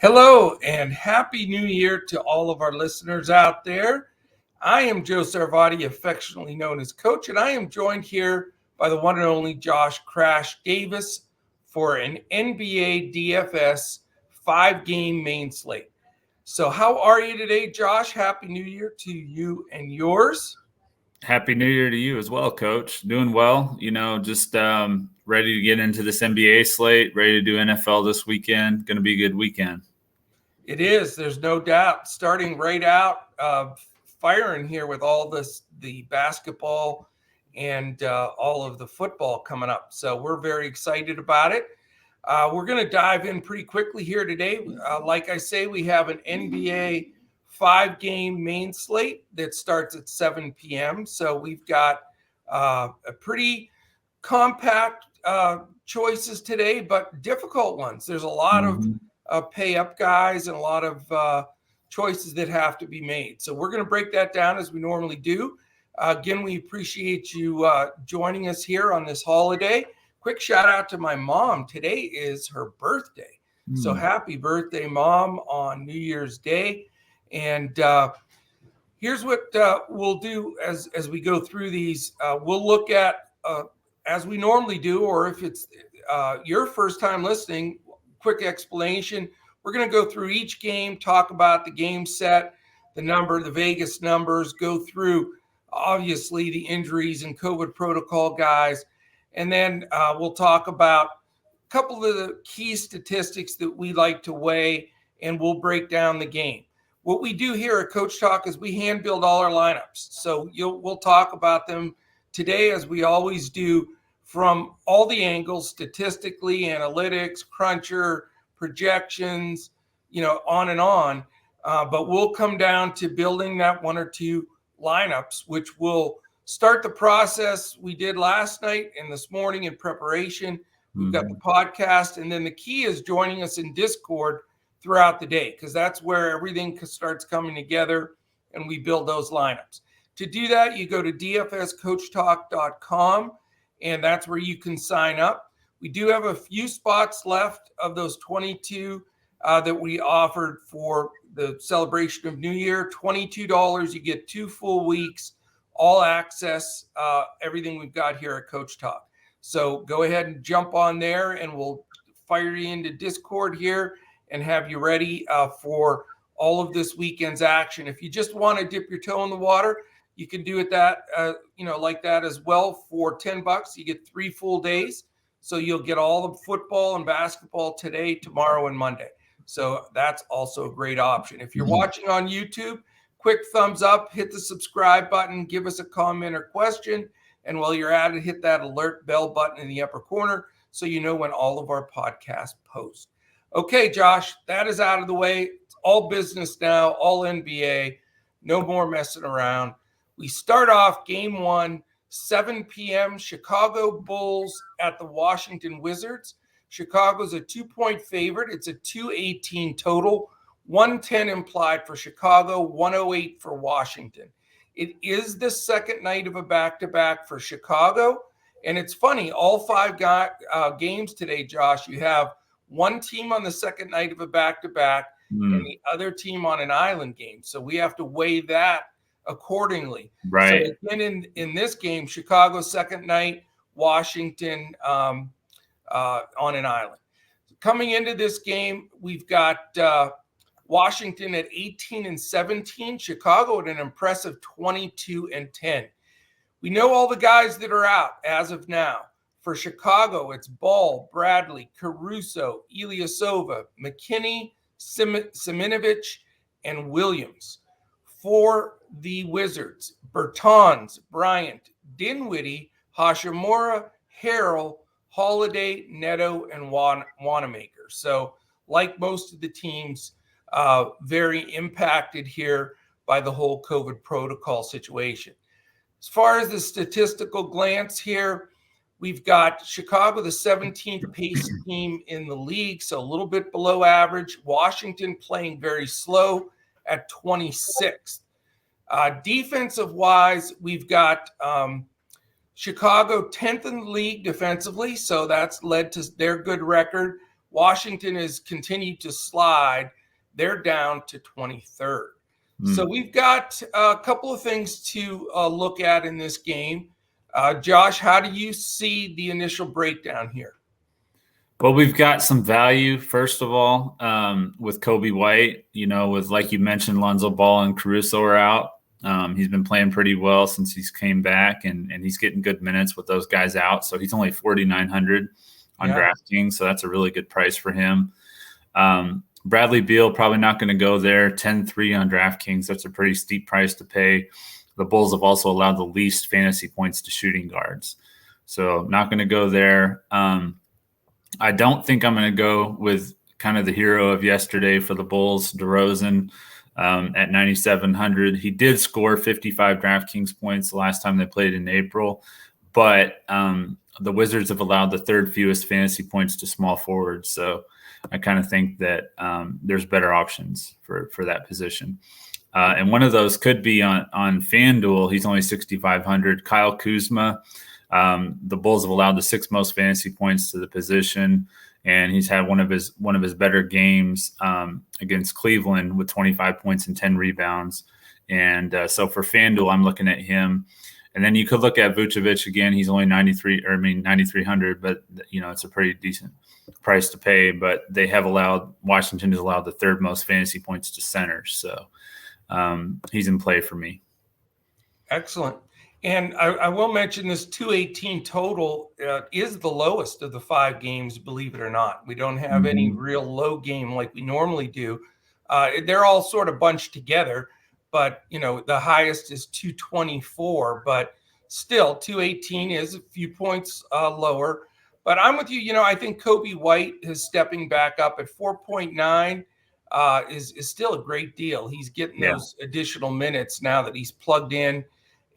Hello and happy new year to all of our listeners out there. I am Joe Sarvati, affectionately known as Coach, and I am joined here by the one and only Josh Crash Davis for an NBA DFS 5-game main slate. So how are you today, Josh? Happy New Year to you and yours. Happy New Year to you as well, Coach. Doing well. Just ready to get into this NBA slate, ready to do NFL this weekend. Going to be a good weekend. It is. There's no doubt. Starting right out, firing here with all the basketball and all of the football coming up. So we're very excited about it. We're going to dive in pretty quickly here today. Like I say, we have an NBA 5-game main slate that starts at 7 p.m. So we've got a pretty compact choices today, but difficult ones. There's a lot of pay up guys and a lot of choices that have to be made. So we're going to break that down as we normally do. Again, we appreciate you joining us here on this holiday. Quick shout out to my mom. Today is her birthday. So happy birthday, Mom, on New Year's Day. And here's what we'll do as we go through these. We'll look at, as we normally do, or if it's your first time listening, quick explanation. We're going to go through each game, talk about the game set, the number, the Vegas numbers, go through, obviously, the injuries and COVID protocol guys. And then we'll talk about a couple of the key statistics that we like to weigh, and we'll break down the game. What we do here at Coach Talk is we hand build all our lineups. So we'll talk about them today, as we always do, from all the angles, statistically, analytics, cruncher, projections, on and on. But we'll come down to building that one or two lineups, which will start the process we did last night and this morning in preparation. We've got the podcast, and then the key is joining us in Discord throughout the day, because that's where everything starts coming together and we build those lineups. To do that, you go to dfscoachtalk.com, and that's where you can sign up. We do have a few spots left of those 22 that we offered for the celebration of New Year. $22, you get 2 full weeks, all access, everything we've got here at Coach Talk. So go ahead and jump on there, and we'll fire you into Discord here and have you ready for all of this weekend's action. If you just want to dip your toe in the water, you can do it like that as well. For $10, you get 3 full days. So you'll get all the football and basketball today, tomorrow, and Monday. So that's also a great option. If you're watching on YouTube, quick thumbs up, hit the subscribe button, give us a comment or question. And while you're at it, hit that alert bell button in the upper corner so you know when all of our podcasts post. Okay, Josh, that is out of the way. It's all business now, all NBA. No more messing around. We start off game 1, 7 p.m., Chicago Bulls at the Washington Wizards. Chicago's a 2-point favorite. It's a 218 total, 110 implied for Chicago, 108 for Washington. It is the second night of a back-to-back for Chicago. And it's funny, all 5 games today, Josh, you have one team on the second night of a back-to-back and the other team on an island game. So we have to weigh that accordingly. Right. So again, in this game, Chicago's second night, Washington on an island. Coming into this game, we've got Washington at 18-17, Chicago at an impressive 22-10. We know all the guys that are out as of now. For Chicago, it's Ball, Bradley, Caruso, Ilyasova, McKinney, Simonovic, and Williams. For the Wizards, Bertans, Bryant, Dinwiddie, Hashimura, Harrell, Holiday, Neto, and Wanamaker. So like most of the teams, very impacted here by the whole COVID protocol situation. As far as the statistical glance here, we've got Chicago, the 17th pace team in the league, so a little bit below average. Washington playing very slow at 26th. Defensive-wise, we've got Chicago 10th in the league defensively, so that's led to their good record. Washington has continued to slide. They're down to 23rd. So we've got a couple of things to look at in this game. Josh, how do you see the initial breakdown here? Well, we've got some value, first of all, with Kobe White, with, like you mentioned, Lonzo Ball and Caruso are out. He's been playing pretty well since he's came back, and he's getting good minutes with those guys out. So he's only 4,900 on DraftKings, so that's a really good price for him. Bradley Beal, probably not going to go there, 10-3 on DraftKings. That's a pretty steep price to pay. The Bulls have also allowed the least fantasy points to shooting guards. So not going to go there. I don't think I'm going to go with kind of the hero of yesterday for the Bulls, DeRozan, at 9,700. He did score 55 DraftKings points the last time they played in April, but the Wizards have allowed the third fewest fantasy points to small forwards. So I kind of think that there's better options for that position. And one of those could be on FanDuel. He's only 6,500. Kyle Kuzma. The Bulls have allowed the sixth most fantasy points to the position, and he's had one of his better games against Cleveland with 25 points and 10 rebounds. And so for FanDuel, I'm looking at him. And then you could look at Vucevic again. He's only 9,300, but it's a pretty decent price to pay. But Washington has allowed the third most fantasy points to centers, so he's in play for me. Excellent. And I will mention this 218 total is the lowest of the 5 games, believe it or not. We don't have any real low game like we normally do. They're all sort of bunched together, but the highest is 224, but still 218 is a few points lower. But I'm with you. I think Kobe White is stepping back up at 4.9 is still a great deal. He's getting those additional minutes now that he's plugged in.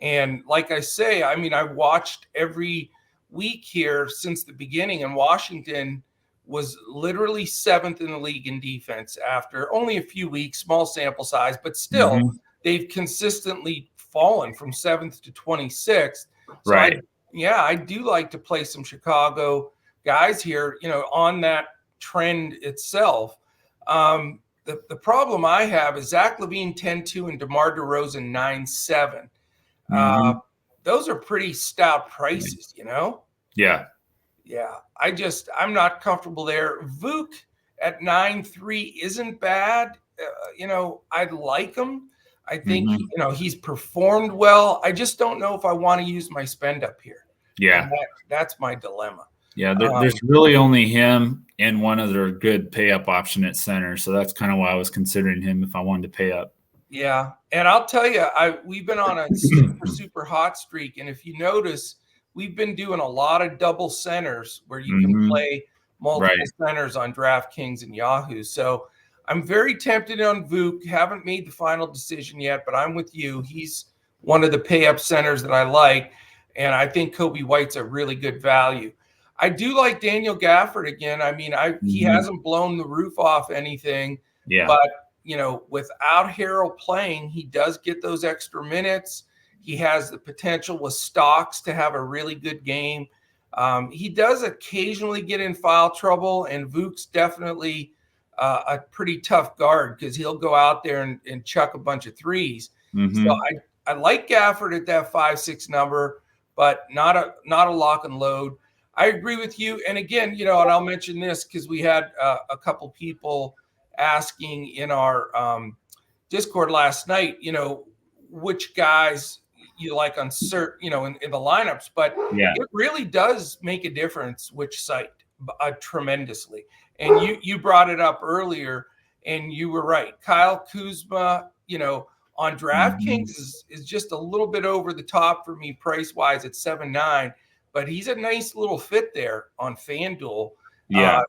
And like I say, I've watched every week here since the beginning, and Washington was literally 7th in the league in defense after only a few weeks, small sample size, but still they've consistently fallen from 7th to 26th. So right. I do like to play some Chicago guys here, on that trend itself. The problem I have is Zach LaVine 10-2 and DeMar DeRozan 9-7. Those are pretty stout prices, Yeah. I'm not comfortable there. Vuk at 9-3 isn't bad. I'd like him. I think, he's performed well. I just don't know if I want to use my spend up here. Yeah. That's my dilemma. Yeah. There's really only him and one other good pay up option at center. So that's kind of why I was considering him if I wanted to pay up. Yeah, and I'll tell you, we've been on a super hot streak, and if you notice, we've been doing a lot of double centers where you can play multiple centers on DraftKings and Yahoo. So I'm very tempted on Vuk. Haven't made the final decision yet, but I'm with you. He's one of the pay-up centers that I like, and I think Kobe White's a really good value. I do like Daniel Gafford again. He hasn't blown the roof off anything, but without Harrell playing, he does get those extra minutes. He has the potential with Stocks to have a really good game. He does occasionally get in foul trouble, and Vuk's definitely a pretty tough guard because he'll go out there and chuck a bunch of threes. So I like Gafford at that 5-6 number, but not a lock and load. I agree with you. And again, and I'll mention this because we had a couple people asking in our Discord last night, which guys you like on certain, in the lineups, but it really does make a difference which site tremendously. And you brought it up earlier, and you were right. Kyle Kuzma, on DraftKings is just a little bit over the top for me price wise at 7.9, but he's a nice little fit there on FanDuel, at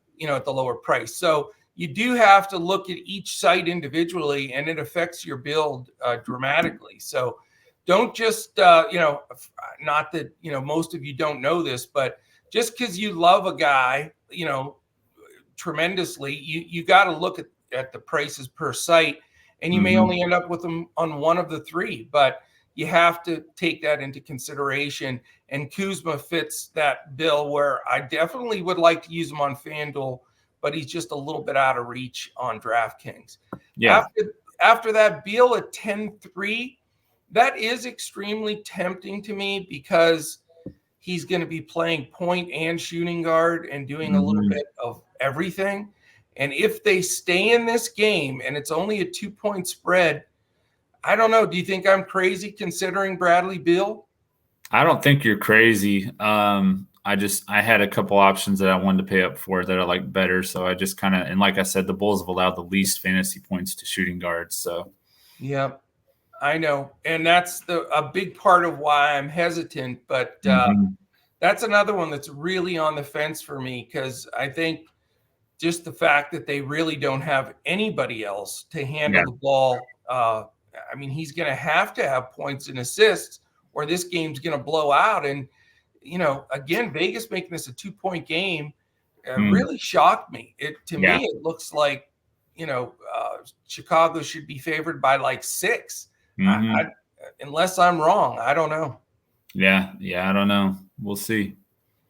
the lower price. So you do have to look at each site individually, and it affects your build dramatically. So don't just, not that, most of you don't know this, but just because you love a guy, tremendously, you got to look at the prices per site, and you may only end up with them on one of the 3, but you have to take that into consideration. And Kuzma fits that bill where I definitely would like to use him on FanDuel, but he's just a little bit out of reach on DraftKings. Yeah. After that, Beal at 10-3, that is extremely tempting to me because he's going to be playing point and shooting guard and doing a little bit of everything. And if they stay in this game and it's only a 2-point spread, I don't know. Do you think I'm crazy considering Bradley Beal? I don't think you're crazy. I had a couple options that I wanted to pay up for that I like better. So I just kind of, and like I said, the Bulls have allowed the least fantasy points to shooting guards. So yeah, I know. And that's a big part of why I'm hesitant, but that's another one that's really on the fence for me, because I think just the fact that they really don't have anybody else to handle the ball. I mean, he's going to have points and assists or this game's going to blow out. And, again, Vegas making this a 2-point game really shocked me. To me, it looks like, Chicago should be favored by like 6. Unless I'm wrong. I don't know. Yeah, I don't know. We'll see.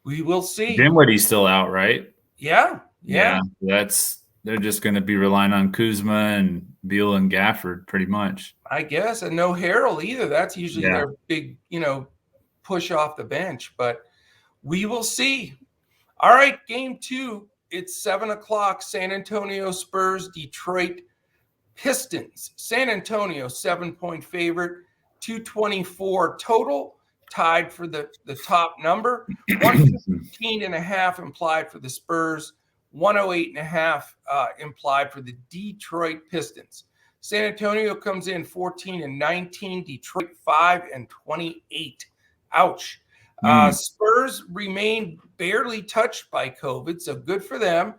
We will see. Dinwiddie's still out, right? Yeah. They're just going to be relying on Kuzma and Beal and Gafford pretty much, I guess. And no Harrell either. That's usually their big, push off the bench. But we will see. All right, game 2. It's 7:00. San Antonio Spurs, Detroit Pistons. San Antonio 7-point favorite, 224 total, tied for the top number. 115.5 implied for the Spurs. 108.5 implied for the Detroit Pistons. San Antonio comes in 14-19. Detroit 5-28. Ouch. Spurs remain barely touched by COVID, so good for them.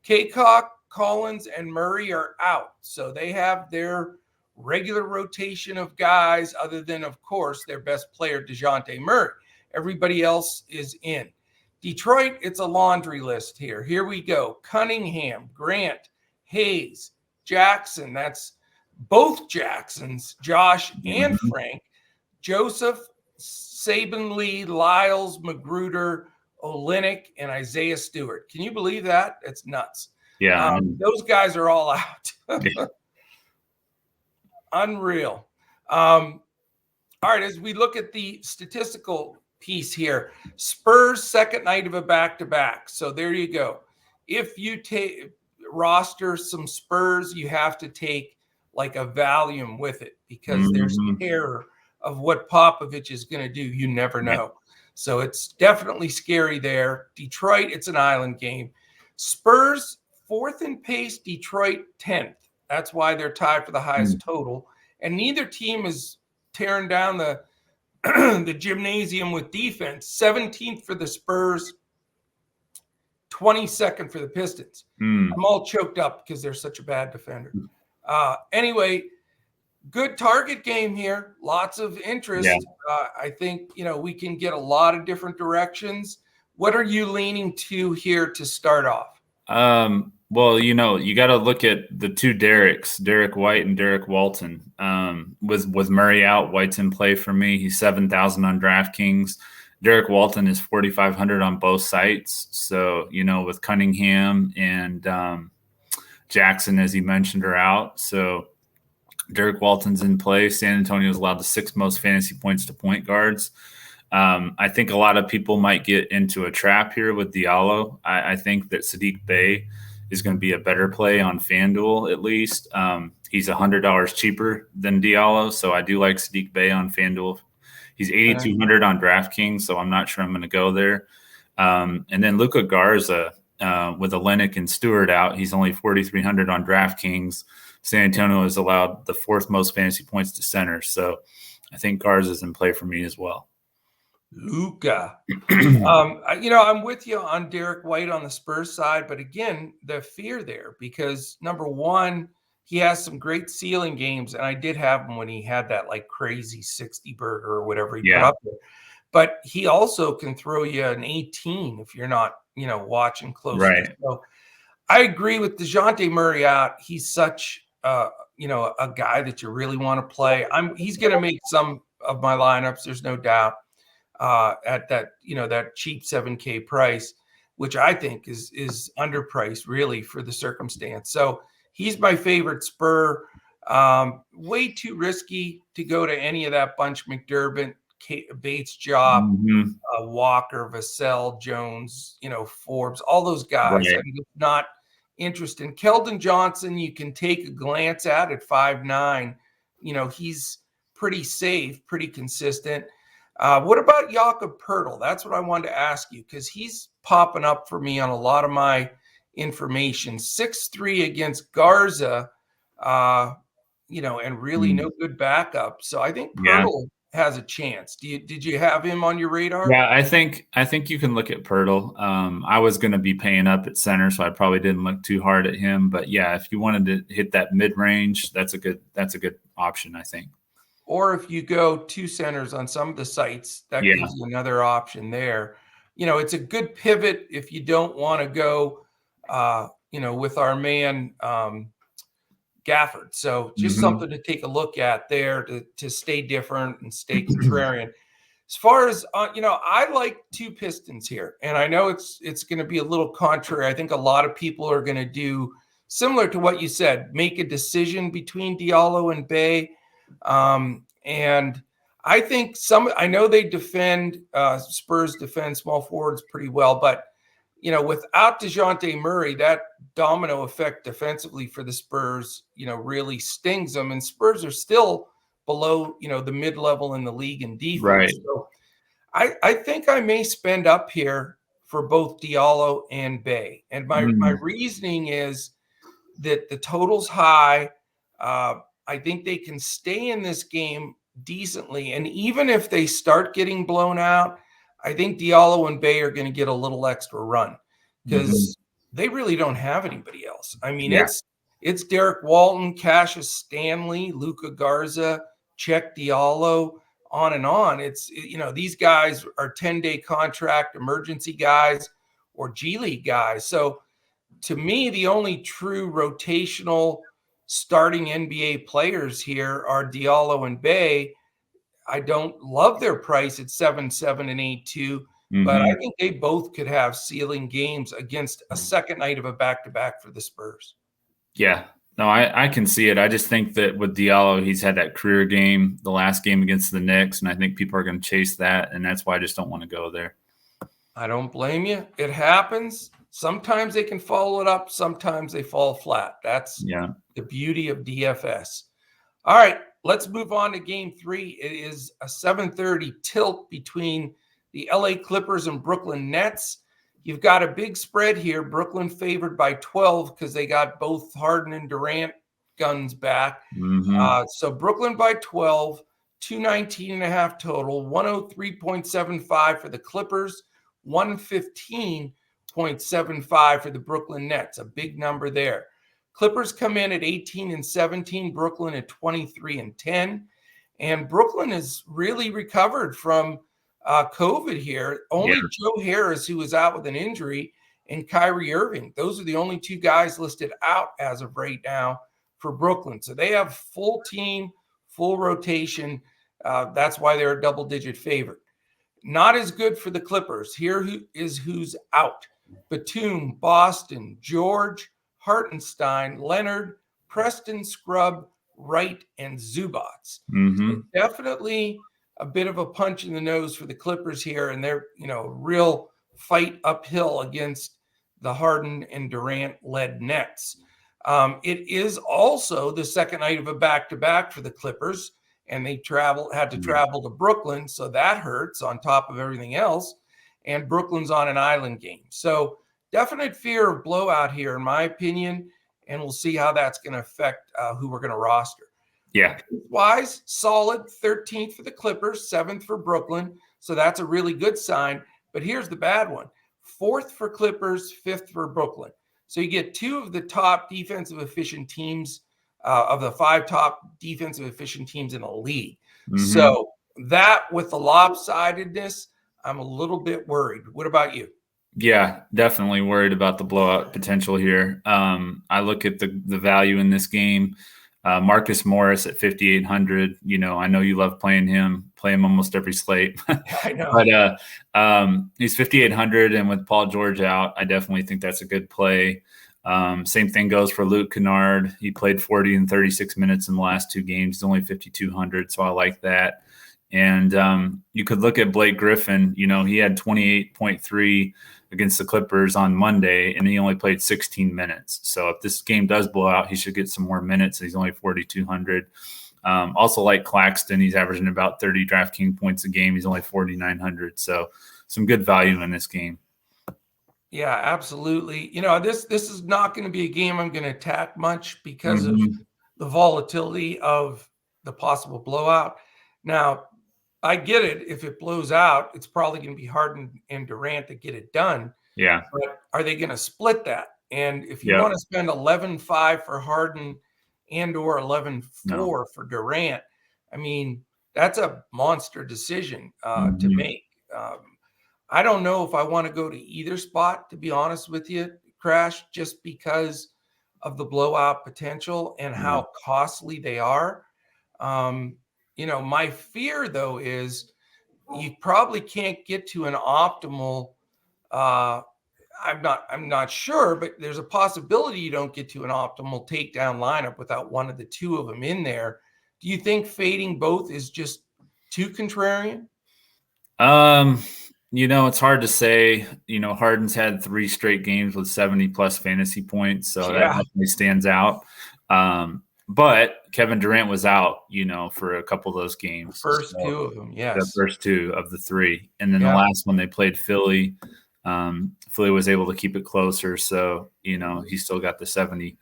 Kaycock, Collins, and Murray are out, so they have their regular rotation of guys, other than, of course, their best player, DeJounte Murray. Everybody else is in. Detroit, it's a laundry list here. Here we go. Cunningham, Grant, Hayes, Jackson. That's both Jacksons, Josh and Frank. Joseph, Saban Lee, Lyles, Magruder, Olynyk, and Isaiah Stewart. Can you believe that? That's nuts. Yeah. Those guys are all out. Unreal. All right, as we look at the statistical piece here, Spurs second night of a back-to-back. So there you go. If you roster some Spurs, you have to take like a Valium with it, because there's terror of what Popovich is going to do. You never know. So it's definitely scary there. Detroit, it's an island game. Spurs 4th in pace, Detroit 10th. That's why they're tied for the highest total. And neither team is tearing down the gymnasium with defense. 17th for the Spurs, 22nd for the Pistons. I'm all choked up because they're such a bad defender. Anyway, good target game here. Lots of interest. I think, we can get a lot of different directions. What are you leaning to here to start off? Well, you got to look at the two Derricks, Derek White and Derek Walton. With Murray out, White's in play for me. He's 7,000 on DraftKings. Derek Walton is 4,500 on both sites. So, with Cunningham and Jackson, as he mentioned, are out. So Derek Walton's in play. San Antonio's allowed the 6th most fantasy points to point guards. I think a lot of people might get into a trap here with Diallo. I think that Sadiq Bey is going to be a better play on FanDuel, at least. He's $100 cheaper than Diallo, so I do like Sadiq Bey on FanDuel. He's 8,200 on DraftKings, so I'm not sure I'm going to go there. And then Luka Garza with Olynyk and Stewart out, he's only 4,300 on DraftKings. San Antonio has allowed the 4th most fantasy points to center, so I think Garza is in play for me as well. Luka. I'm with you on Derek White on the Spurs side, but again, the fear there, because number one, he has some great ceiling games, and I did have him when he had that like crazy 60 burger or whatever he put up there. But he also can throw you an 18 if you're not, watching closely. Right. So I agree with DeJounte Murray out. He's such a guy that you really want to play. He's going to make some of my lineups, there's no doubt. At that, that cheap $7K price. which I think is underpriced really for the circumstance. So he's my favorite Spur. Way too risky to go to any of that bunch. McDermott, Bates, Job, Walker, Vassell, Jones, Forbes, all those guys. Right. I'm just not interested. Keldon Johnson, you can take a glance at 5'9". He's pretty safe, pretty consistent. What about Jakob Poeltl? That's what I wanted to ask you, because he's popping up for me on a lot of my information. 6'3" against Garza, and really no good backup. So I think Poeltl has a chance. Did you have him on your radar? Yeah, I think you can look at Poeltl. I was going to be paying up at center, so I probably didn't look too hard at him. But yeah, if you wanted to hit that mid range, that's a good option, I think. Or if you go 2 centers on some of the sites, that gives you another option there. It's a good pivot if you don't want to go, with our man Gafford. So just something to take a look at there to stay different and stay contrarian. As far as, I like 2 Pistons here, and I know it's going to be a little contrary. I think a lot of people are going to do similar to what you said, make a decision between Diallo and Bay. And I think I know they defend, Spurs defend small forwards pretty well, but, without DeJounte Murray, that domino effect defensively for the Spurs, really stings them. And Spurs are still below, the mid-level in the league in defense. Right. So I think I may spend up here for both Diallo and Bay. And my reasoning is that the total's high. I think they can stay in this game decently. And even if they start getting blown out, I think Diallo and Bay are going to get a little extra run because they really don't have anybody else. I mean, it's Derek Walton, Cassius Stanley, Luka Garza, Czech Diallo, on and on. It's, these guys are 10-day contract emergency guys or G League guys. So to me, the only true rotational starting NBA players here are Diallo and Bay. I don't love their price at 7-7 and 8-2, but I think they both could have ceiling games against a second night of a back-to-back for the Spurs. Yeah, no, I can see it. I just think that with Diallo, he's had that career game, the last game against the Knicks, and I think people are going to chase that, and that's why I just don't want to go there. I don't blame you. It happens. Sometimes they can follow it up. Sometimes they fall flat. That's the beauty of DFS. All right, let's move on to game 3. It is a 7:30 tilt between the LA Clippers and Brooklyn Nets. You've got a big spread here. Brooklyn favored by 12 because they got both Harden and Durant guns back. So Brooklyn by 12, 219.5 total, 103.75 for the Clippers, 115.75 for the Brooklyn Nets. A big number there. Clippers come in at 18-17, Brooklyn at 23-10. And Brooklyn has really recovered from COVID here. Only Joe Harris, who was out with an injury, and Kyrie Irving. Those are the only 2 guys listed out as of right now for Brooklyn. So they have full team, full rotation. That's why they're a double-digit favorite. Not as good for the Clippers. Here is who's out. Batum, Boston, George, Hartenstein, Leonard, Preston, Scrub, Wright, and Zubats. So definitely a bit of a punch in the nose for the Clippers here, and they're, real fight uphill against the Harden and Durant-led Nets. It is also the second night of a back-to-back for the Clippers, and they had to travel to Brooklyn, so that hurts on top of everything else. And Brooklyn's on an island game. So definite fear of blowout here, in my opinion, and we'll see how that's going to affect who we're going to roster. Yeah. Wise, solid, 13th for the Clippers, 7th for Brooklyn. So that's a really good sign. But here's the bad one. 4th for Clippers, 5th for Brooklyn. So you get 2 of the top defensive efficient teams, of the 5 top defensive efficient teams in the league. So that, with the lopsidedness, I'm a little bit worried. What about you? Yeah, definitely worried about the blowout potential here. I look at the value in this game. Marcus Morris at 5,800. I know you love playing him. play him almost every slate. I know. But he's 5,800, and with Paul George out, I definitely think that's a good play. Same thing goes for Luke Kennard. He played 40 and 36 minutes in the last 2 games. He's only 5,200, so I like that. And you could look at Blake Griffin. You know, he had 28.3 against the Clippers on Monday, and he only played 16 minutes. So if this game does blow out, he should get some more minutes. He's only 4,200. Also like Claxton, he's averaging about 30 DraftKings points a game. He's only 4,900. So some good value in this game. Yeah, absolutely. You know, this is not going to be a game I'm going to attack much because of the volatility of the possible blowout. Now, I get it. If it blows out, it's probably going to be Harden and Durant to get it done. Yeah. But are they going to split that? And if you want to spend 11.5 for Harden and or 11.4 for Durant, I mean, that's a monster decision to make. I don't know if I want to go to either spot, to be honest with you, Crash, just because of the blowout potential and how costly they are. You know, my fear, though, is you probably can't get to an optimal. I'm not sure, but there's a possibility you don't get to an optimal takedown lineup without one of the two of them in there. Do you think fading both is just too contrarian? You know, it's hard to say. You know, Harden's had 3 straight games with 70+ fantasy points, so that definitely stands out. But Kevin Durant was out, you know, for a couple of those games. First 2 of them, yes. The first 2 of the 3. And then the last one they played Philly. Philly was able to keep it closer, so, you know, he still got the 70.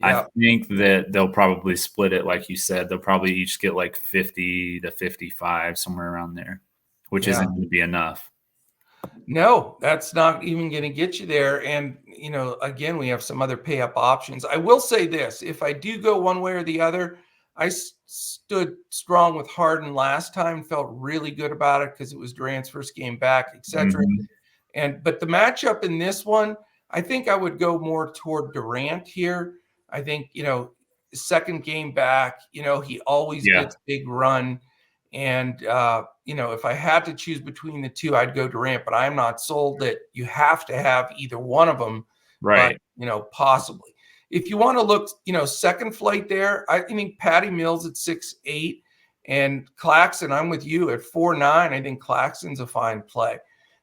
I think that they'll probably split it, like you said. They'll probably each get like 50 to 55, somewhere around there, which isn't going to be enough. No, that's not even going to get you there. And, you know, again, we have some other pay up options. I will say this, if I do go one way or the other, I stood strong with Harden last time, felt really good about it because it was Durant's first game back, etc. But the matchup in this one, I think I would go more toward Durant here. I think, you know, second game back, you know, he always gets big run. And, you know, if I had to choose between the two, I'd go Durant, but I'm not sold that you have to have either one of them, but, you know, possibly. If you want to look, you know, second flight there, I think Patty Mills at 6'8", and Claxton, I'm with you at 4'9". I think Claxton's a fine play.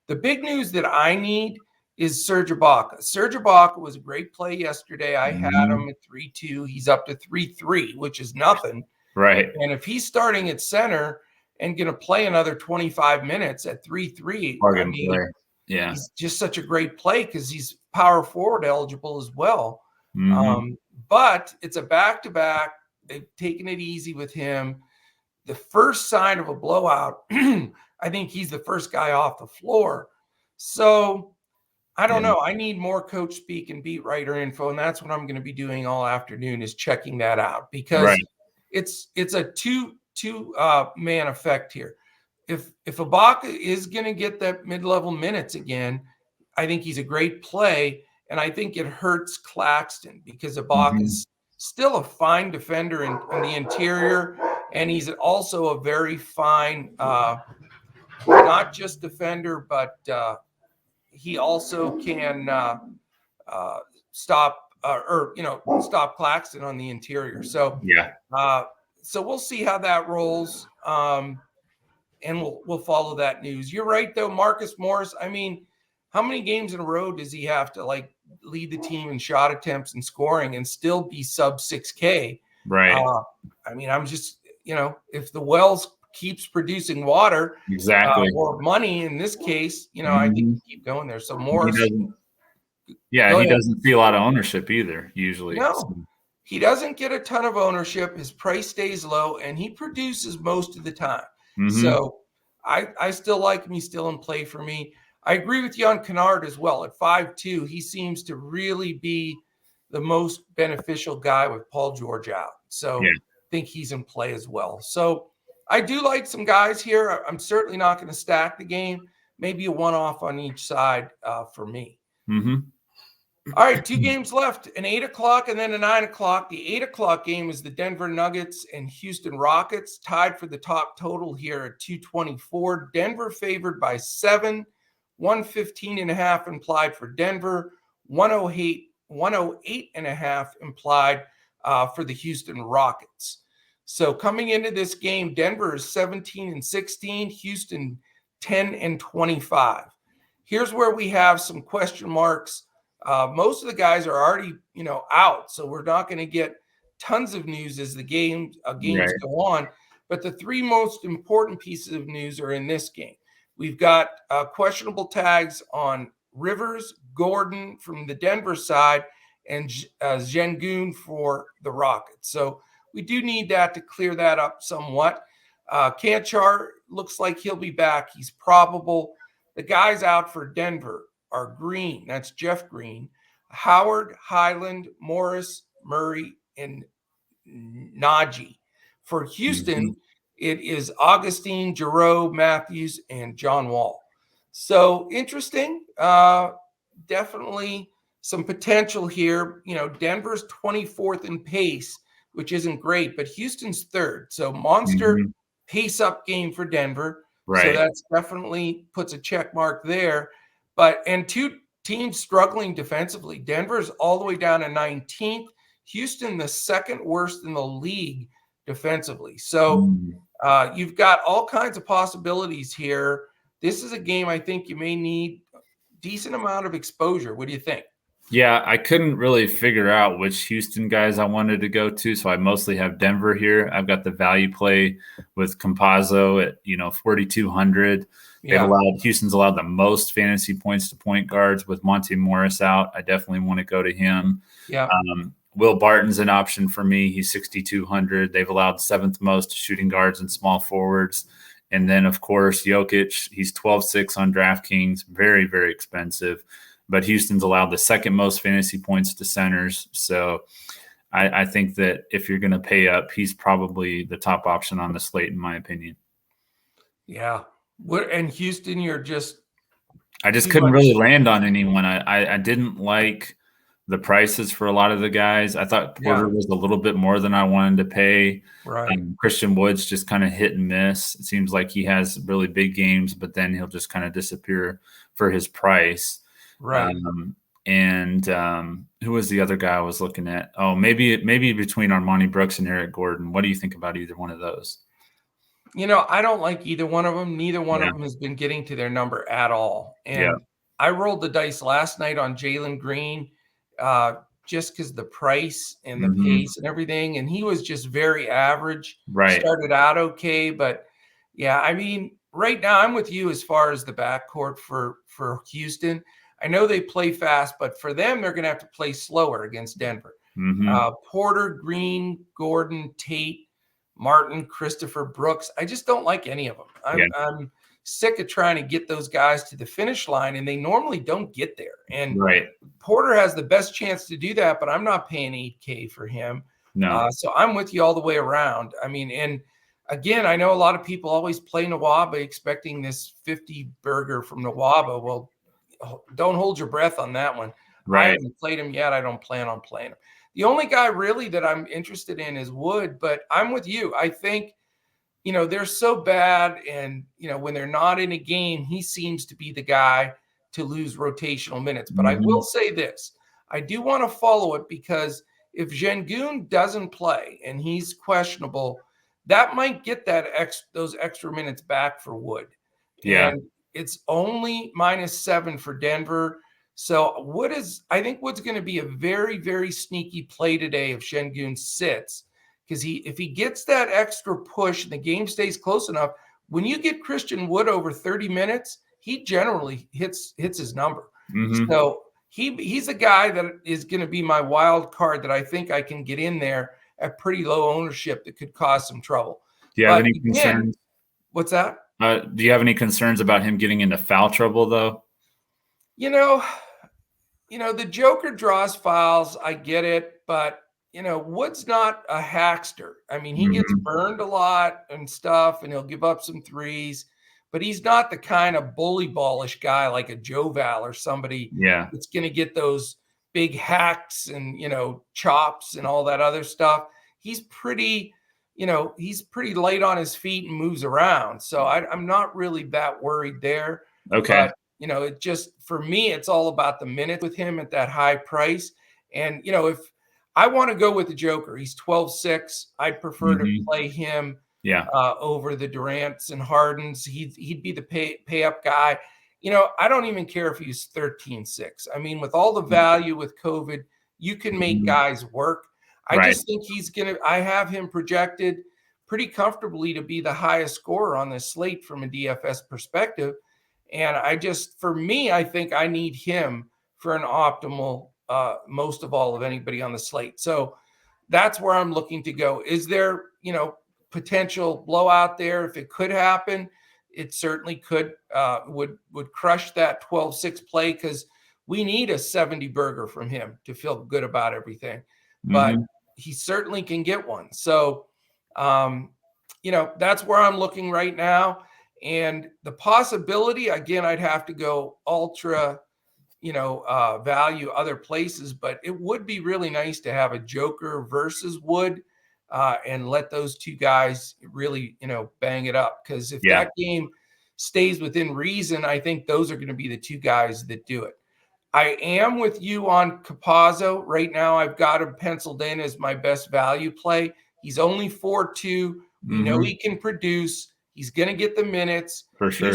The big news that I need is Serge Ibaka. Serge Ibaka was a great play yesterday. I had him at 3-2. He's up to 3-3, which is nothing. Right. And if he's starting at center and going to play another 25 minutes at 3-3, I mean, he's just such a great play because he's power forward eligible as well. But it's a back-to-back. They've taken it easy with him. The first sign of a blowout, I think he's the first guy off the floor. So I don't know. I need more coach speak and beat writer info, and that's what I'm going to be doing all afternoon is checking that out because it's a two man effect here. If Ibaka is going to get that mid-level minutes again, I think he's a great play, and I think it hurts Claxton because Ibaka is still a fine defender in the interior, and he's also a very fine, not just defender, but he also can stop stop Claxton on the interior. So so we'll see how that rolls, and we'll follow that news. You're right though, Marcus Morris. I mean, how many games in a row does he have to like lead the team in shot attempts and scoring and still be sub 6K? Right. I mean, I'm just, you know, if the wells keeps producing water or money in this case, you know, I think keep going there. So Morris, he doesn't see a lot of ownership either usually. No, he doesn't get a ton of ownership. His price stays low and he produces most of the time. So I still like him. He's still in play for me. I agree with you on Kennard as well. At 5'2", he seems to really be the most beneficial guy with Paul George out. So I think he's in play as well. So I do like some guys here. I'm certainly not going to stack the game. Maybe a one-off on each side for me. All right, 2 games left, an 8 o'clock and then a 9 o'clock. The 8 o'clock game is the Denver Nuggets and Houston Rockets, tied for the top total here at 224. Denver favored by 7, 115.5 implied for Denver, 108.5 implied for the Houston Rockets. So coming into this game, Denver is 17-16, Houston 10-25. Here's where we have some question marks. Most of the guys are already, out, so we're not going to get tons of news as the games go on. But the 3 most important pieces of news are in this game. We've got questionable tags on Rivers, Gordon from the Denver side, and Şengün for the Rockets. So we do need that to clear that up somewhat. Kanchar looks like he'll be back. He's probable. The guys out for Denver are Green, that's Jeff Green, Howard, Highland, Morris, Murray, and Najee. For Houston, it is Augustine, Giroux, Matthews, and John Wall. So interesting. Definitely some potential here. Denver's 24th in pace, which isn't great, but Houston's 3rd. So monster pace up game for Denver. Right. So that's definitely puts a check mark there. And 2 teams struggling defensively. Denver's all the way down to 19th. Houston, the 2nd worst in the league defensively. So you've got all kinds of possibilities here. This is a game I think you may need a decent amount of exposure. What do you think? Yeah, I couldn't really figure out which Houston guys I wanted to go to, so I mostly have Denver here. I've got the value play with Campazzo at 4,200. Houston's allowed the most fantasy points to point guards with Monte Morris out. I definitely want to go to him. Yeah. Will Barton's an option for me. He's 6,200. They've allowed 7th most shooting guards and small forwards. And then, of course, Jokic, he's 12.6 on DraftKings. Very, very expensive. But Houston's allowed the 2nd most fantasy points to centers. So I think that if you're going to pay up, he's probably the top option on the slate, in my opinion. Yeah. And Houston, I just couldn't really land on anyone. I didn't like the prices for a lot of the guys. I thought Porter was a little bit more than I wanted to pay. Right. Christian Wood's just kind of hit and miss. It seems like he has really big games, but then he'll just kind of disappear for his price. Right. Who was the other guy I was looking at? Oh, maybe between Armani Brooks and Eric Gordon. What do you think about either one of those? I don't like either one of them. Neither one of them has been getting to their number at all. And I rolled the dice last night on Jalen Green just because the price and the pace and everything. And he was just very average. Right. Started out okay. But, right now I'm with you as far as the backcourt for Houston. I know they play fast, but for them, they're going to have to play slower against Denver. Porter, Green, Gordon, Tate, Martin, Christopher, Brooks. I just don't like any of them. I'm sick of trying to get those guys to the finish line, and they normally don't get there. And Porter has the best chance to do that, but I'm not paying $8K for him. No. So I'm with you all the way around. And again, I know a lot of people always play Nwaba expecting this 50 burger from Nwaba. Well, don't hold your breath on that one. I haven't played him yet. I don't plan on playing him. The only guy really that I'm interested in is Wood, but I'm with you. I think, they're so bad. And, when they're not in a game, he seems to be the guy to lose rotational minutes. But I will say this. I do want to follow it because if Şengün doesn't play and he's questionable, that might get those extra minutes back for Wood. Yeah. And it's only -7 for Denver. So I think Wood's going to be a very, very sneaky play today if Şengün sits, because if he gets that extra push and the game stays close enough, when you get Christian Wood over 30 minutes, he generally hits his number. So he's a guy that is going to be my wild card that I think I can get in there at pretty low ownership that could cause some trouble. Do you have any concerns? What's that? Do you have any concerns about him getting into foul trouble, though? The Joker draws fouls. I get it. But, Wood's not a hackster. He gets burned a lot and stuff, and he'll give up some threes. But he's not the kind of bully ballish guy like a Joe Val or somebody that's going to get those big hacks and, chops and all that other stuff. He's pretty light on his feet and moves around. So I'm not really that worried there. Okay. But, it just, for me, it's all about the minutes with him at that high price. And, if I want to go with the Joker, he's 12-6. I'd prefer to play him over the Durants and Hardens. He'd be the pay up guy. I don't even care if he's 13-6. I mean, with all the value with COVID, you can make guys work. I just think I have him projected pretty comfortably to be the highest scorer on this slate from a DFS perspective. And for me, I think I need him for an optimal, most of all of anybody on the slate. So that's where I'm looking to go. Is there, potential blowout there? If it could happen, it certainly could, would crush that 12-6 play, because we need a 70 burger from him to feel good about everything. But he certainly can get one. So, that's where I'm looking right now. And the possibility, again, I'd have to go ultra, value other places, but it would be really nice to have a Joker versus Wood and let those two guys really, bang it up. Because if that game stays within reason, I think those are going to be the two guys that do it. I am with you on Capazzo. Right now, I've got him penciled in as my best value play. He's only 4-2. We know he can produce. He's going to get the minutes. For sure.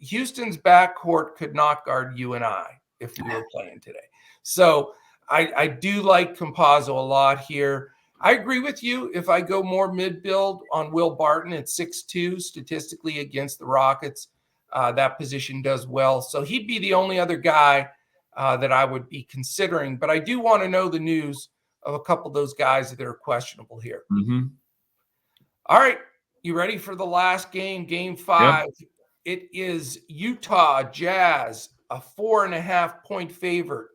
Houston's backcourt could not guard you and I if we were playing today. So I do like Campazzo a lot here. I agree with you. If I go more mid-build on Will Barton at 6'2", statistically against the Rockets, that position does well. So he'd be the only other guy that I would be considering. But I do want to know the news of a couple of those guys that are questionable here. All right. You ready for the last game, Game 5? Yep. It is Utah Jazz, a 4.5-point favorite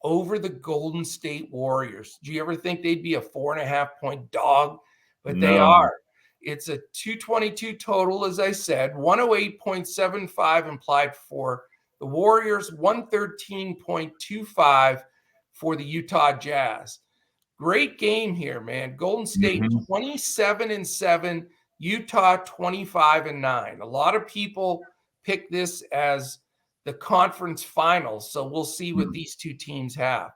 over the Golden State Warriors. Do you ever think they'd be a 4.5-point dog? But they are. It's a 222 total, as I said, 108.75 implied for the Warriors, 113.25 for the Utah Jazz. Great game here, man. Golden State 27-7, Utah 25-9. A lot of people pick this as the conference finals, so we'll see what these two teams have.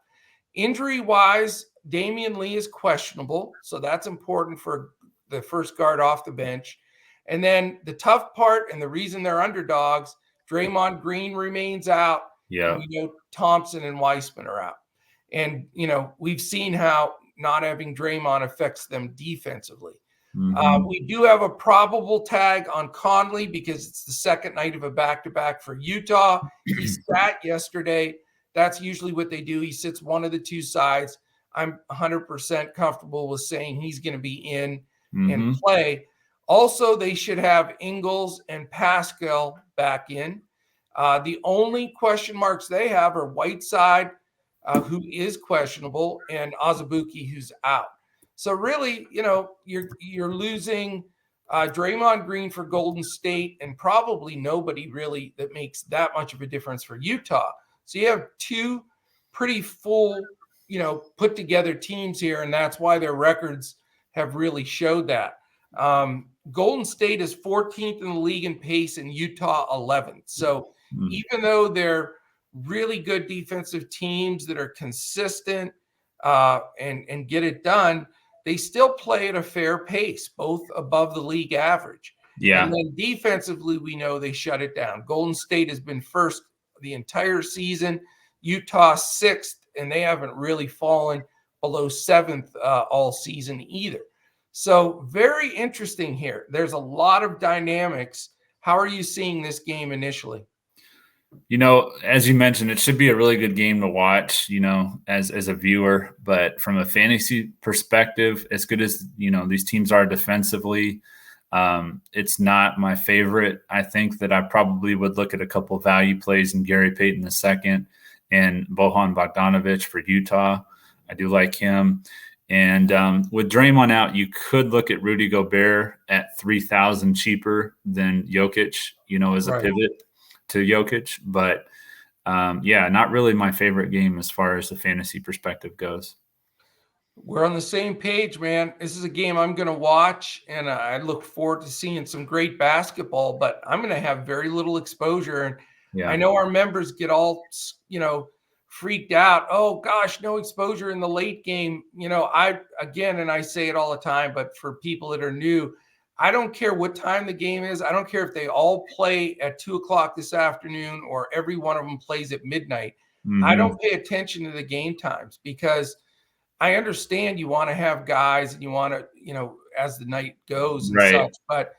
Injury-wise, Damian Lee is questionable, so that's important for the first guard off the bench. And then the tough part, and the reason they're underdogs, Draymond Green remains out. Yeah. And we know Thompson and Weissman are out. And, we've seen how not having Draymond affects them defensively. We do have a probable tag on Conley because it's the second night of a back-to-back for Utah. He sat yesterday. That's usually what they do. He sits one of the two sides. I'm 100% comfortable with saying he's going to be in and play. Also, they should have Ingles and Pascal back in. The only question marks they have are Whiteside, who is questionable, and Azubuike, who's out. So really, you're losing Draymond Green for Golden State and probably nobody really that makes that much of a difference for Utah. So you have two pretty full, put together teams here, and that's why their records have really showed that. Golden State is 14th in the league in pace and Utah 11th. So even though they're really good defensive teams that are consistent and get it done, they still play at a fair pace, both above the league average. Yeah. And then defensively, we know they shut it down. Golden State has been first the entire season, Utah 6th, and they haven't really fallen below 7th all season either. So very interesting here. There's a lot of dynamics. How are you seeing this game initially? As you mentioned, it should be a really good game to watch, as a viewer. But from a fantasy perspective, as good as, these teams are defensively, it's not my favorite. I think that I probably would look at a couple of value plays in Gary Payton II and Bojan Bogdanovic for Utah. I do like him. And with Draymond out, you could look at Rudy Gobert at 3,000 cheaper than Jokic, as a pivot to Jokic. But Yeah, not really my favorite game as far as the fantasy perspective goes. We're on the same page, man. This is a game I'm going to watch, and I look forward to seeing some great basketball, but I'm going to have very little exposure. And I Yeah. know our members get all, freaked out. Oh, gosh, no exposure in the late game. And I say it all the time, but for people that are new, I don't care what time the game is. I don't care if they all play at 2:00 this afternoon or every one of them plays at midnight. I Mm-hmm. don't pay attention to the game times because I understand you want to have guys and you want to, as the night goes and Right. such, but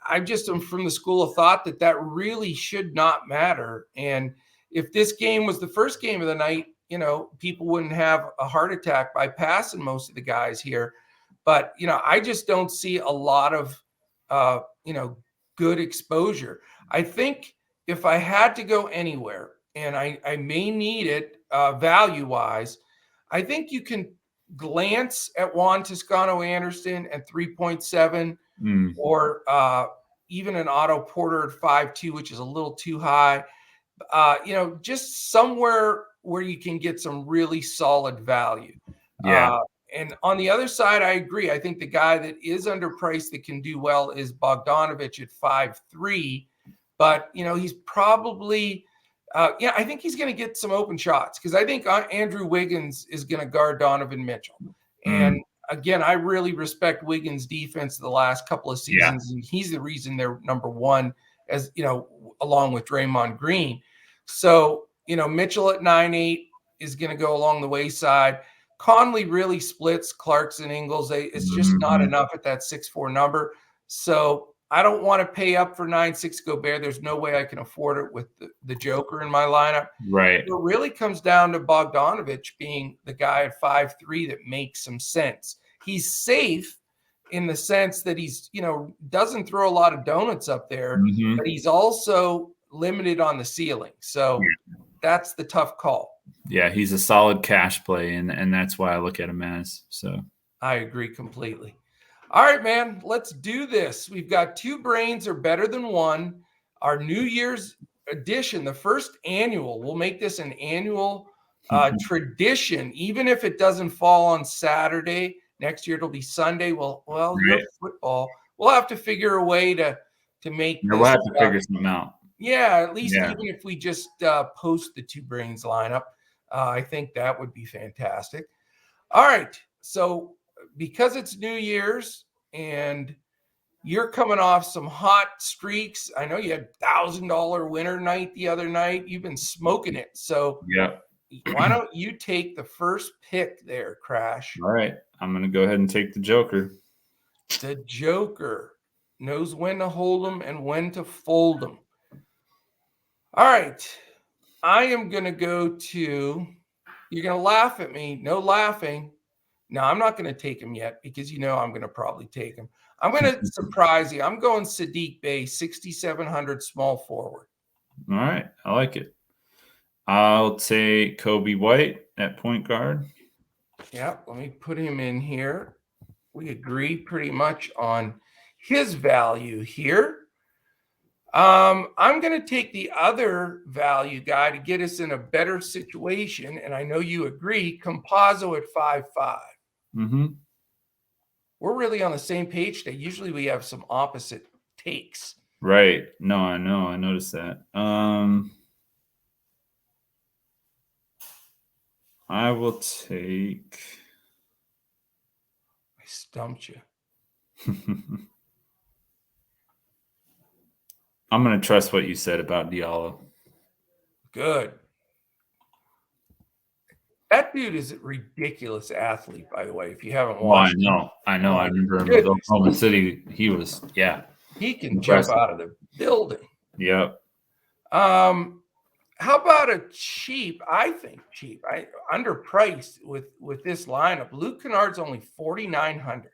I just am from the school of thought that really should not matter. And if this game was the first game of the night, people wouldn't have a heart attack by passing most of the guys here. But, I just don't see a lot of, good exposure. I think if I had to go anywhere, and I may need it value wise, I think you can glance at Juan Toscano Anderson at 3.7 Mm. or even an Otto Porter at 5.2, which is a little too high. Just somewhere where you can get some really solid value. Yeah. And on the other side, I agree. I think the guy that is underpriced that can do well is Bogdanovich at 5.3. But, he's probably I think he's going to get some open shots because I think Andrew Wiggins is going to guard Donovan Mitchell. And Mm. again, I really respect Wiggins' defense the last couple of Yeah. seasons, and he's the reason they're number one, as along with Draymond Green. So, Mitchell at 9.8 is going to go along the wayside. Conley really splits Clarkson, Ingles. It's just not Mhm. enough at that 6.4 number. So I don't want to pay up for 9.6 Gobert. There's no way I can afford it with the Joker in my lineup. Right. It really comes down to Bogdanovich being the guy at 5.3 that makes some sense. He's safe in the sense that he's, doesn't throw a lot of donuts up there, Mhm. but he's also limited on the ceiling. So that's the tough call. Yeah, he's a solid cash play, and that's why I look at him as. So I agree completely. All right, man, let's do this. We've got two brains are better than one. Our New Year's edition, the first annual, we'll make this an annual tradition, even if it doesn't fall on Saturday. Next year it'll be Sunday. Well, your Right. football. We'll have to figure a way to make Yeah, this. we'll have to figure something out. Yeah, at least Yeah. even if we just post the two brains lineup, I think that would be fantastic. All right. So because it's New Year's and you're coming off some hot streaks, I know you had $1,000 winner night the other night. You've been smoking it. So Yeah. why don't you take the first pick there, Crash? All right. I'm going to go ahead and take the Joker. The Joker knows when to hold them and when to fold them. All right. I am going to go to, you're going to laugh at me. No laughing. No, I'm not going to take him yet because I'm going to probably take him. I'm going to surprise you. I'm going Sadiq Bey, 6,700 small forward. All right. I like it. I'll take Kobe White at point guard. Yeah, let me put him in here. We agree pretty much on his value here. I'm going to take the other value guy to get us in a better situation, and I know you agree, Compazzo at 5.5. Mm-hmm. We're really on the same page today. Usually we have some opposite takes. Right. No, I know. I noticed that. I will take. I stumped you. I'm going to trust what you said about Diallo. Good. That dude is a ridiculous athlete, by the way, if you haven't watched him. I know. I remember him with Goodness. Oklahoma City. He was, He can impressive. jump out of the building. Yep. How about a cheap, underpriced with this lineup? Luke Kennard's only 4,900.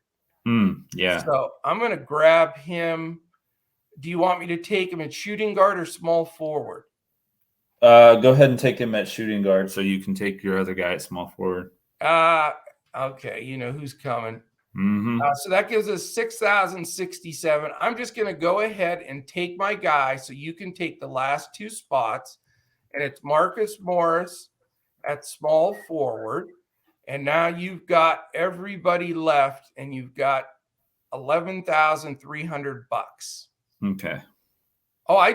Yeah. So I'm going to grab him. Do you want me to take him at shooting guard or small forward? Go ahead and take him at shooting guard so you can take your other guy at small forward. Okay. You know who's coming. Mm-hmm. So that gives us 6,067. I'm just going to go ahead and take my guy so you can take the last two spots. and it's Marcus Morris at small forward. And now you've got everybody left, and you've got $11,300. Okay. Oh, I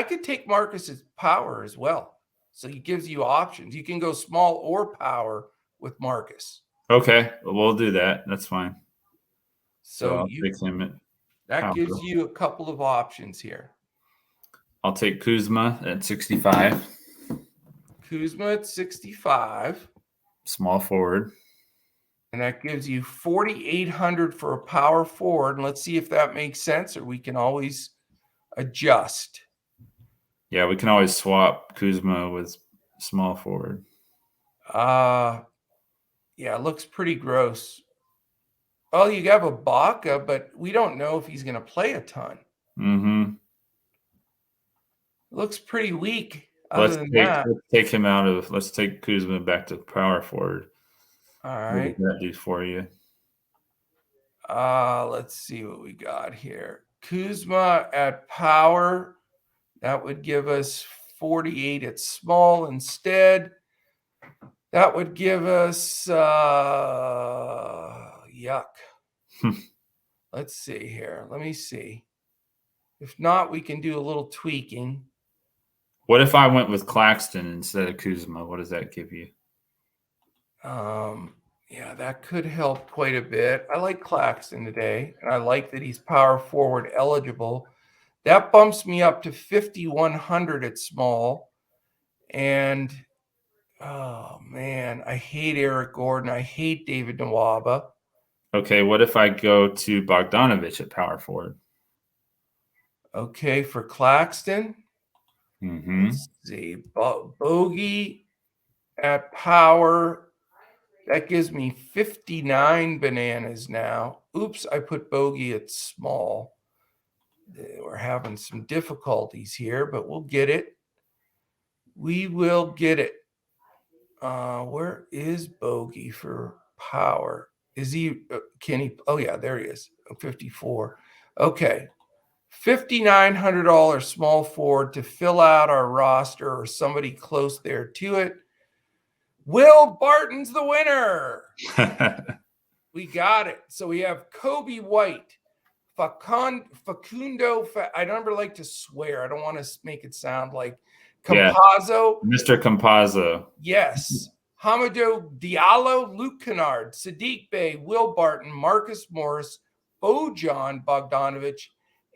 could take Marcus's power as well. So he gives you options. You can go small or power with Marcus. Okay. We'll do that. That's fine. So I'll take him at that power. gives you a couple of options here. I'll take Kuzma at 65. Kuzma at 65. Small forward. And that gives you 4,800 for a power forward. And let's see if that makes sense, or we can always adjust. Yeah, we can always swap Kuzma with small forward. Yeah, it looks pretty gross. Well, you have Ibaka, but we don't know if he's going to play a ton. Mm-hmm. Looks pretty weak. Let's take him out of. Let's take Kuzma back to power forward. All right. What does that do for you? Let's see what we got here. Kuzma at power. That would give us 48 at small instead. That would give us yuck. Let's see here. Let me see. If not, we can do a little tweaking. What if I went with Claxton instead of Kuzma? What does that give you? Yeah, that could help quite a bit. I like Claxton today, and I like that he's power forward eligible. That bumps me up to 5,100 at small. And, oh, man, I hate Eric Gordon. I hate David Nwaba. Okay, what if I go to Bogdanovich at power forward? Okay, for Claxton. Mm-hmm. Let's see. Bogey at power. That gives me 59 bananas now. Oops, I put Bogey at small. We're having some difficulties here, but we'll get it. We will get it. Where is Bogey for power? Is he, can he, oh yeah, there he is, 54. Okay. $5,900 small forward to fill out our roster or somebody close there to it. Will Barton's the winner. We got it. So we have Kobe White, Facundo. I never like to swear. I don't want to make it sound like Campazzo. Yeah. Mr. Campazzo. Yes. Hamidou Diallo, Luke Kennard, Sadiq Bey, Will Barton, Marcus Morris, Bojan Bogdanovich,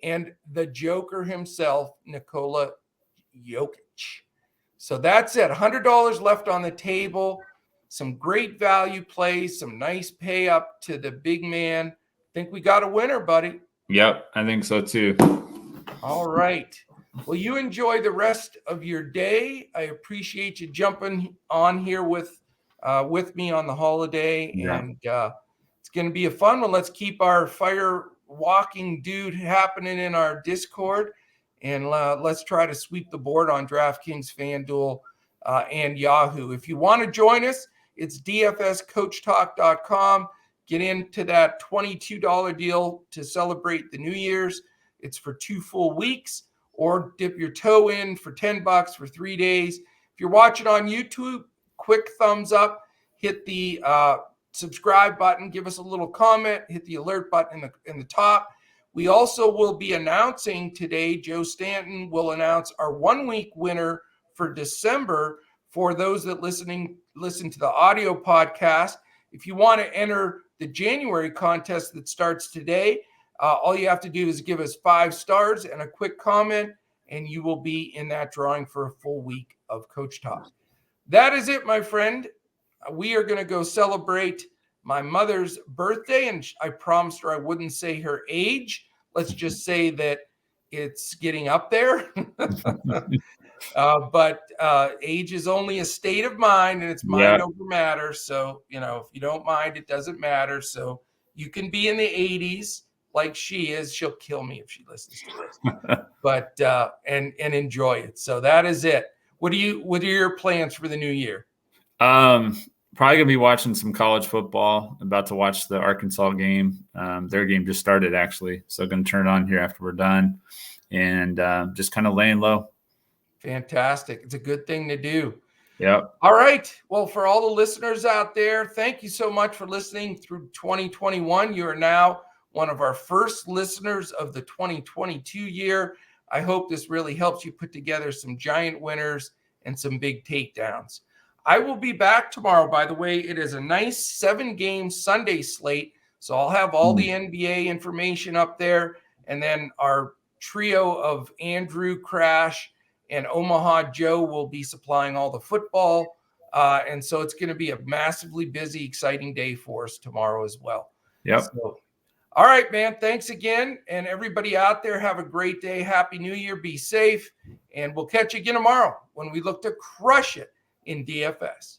and the Joker himself, Nikola Jokic. So that's it. $100 left on the table. Some great value plays, some nice pay up to the big man. Think we got a winner, buddy. Yep, I think so too. All right. Well, you enjoy the rest of your day. I appreciate you jumping on here with me on the holiday. Yeah. And it's going to be a fun one. Let's keep our fire walking dude happening in our Discord. And let's try to sweep the board on DraftKings FanDuel and Yahoo. If you want to join us, it's DFSCoachTalk.com. Get into that $22 deal to celebrate the New Year's. It's for 2 full weeks, or dip your toe in for $10 for 3 days. If you're watching on YouTube, quick thumbs up, hit the subscribe button, give us a little comment, hit the alert button in the top. We also will be announcing today, Joe Stanton will announce our 1-week winner for December for those that listen to the audio podcast. If you want to enter the January contest that starts today, all you have to do is give us 5 stars and a quick comment, and you will be in that drawing for a full week of Coach Talk. That is it, my friend. We are going to go celebrate my mother's birthday, and I promised her I wouldn't say her age. Let's just say that it's getting up there. But age is only a state of mind, and it's mind over matter. So, if you don't mind, it doesn't matter. So you can be in the 80s like she is. She'll kill me if she listens to this. But and enjoy it. So that is it. What are your plans for the new year? Probably gonna be watching some college football. About to watch the Arkansas game. Their game just started actually, so gonna turn it on here after we're done, and just kind of laying low. Fantastic. It's a good thing to do. Yep. All right. Well, for all the listeners out there, thank you so much for listening through 2021. You are now one of our first listeners of the 2022 year. I hope this really helps you put together some giant winners and some big takedowns. I will be back tomorrow. By the way, it is a nice 7-game Sunday slate. So I'll have all the NBA information up there. And then our trio of Andrew, Crash, and Omaha Joe will be supplying all the football. And so it's going to be a massively busy, exciting day for us tomorrow as well. Yep. So, all right, man. Thanks again. And everybody out there, have a great day. Happy New Year. Be safe. And we'll catch you again tomorrow when we look to crush it in DFS.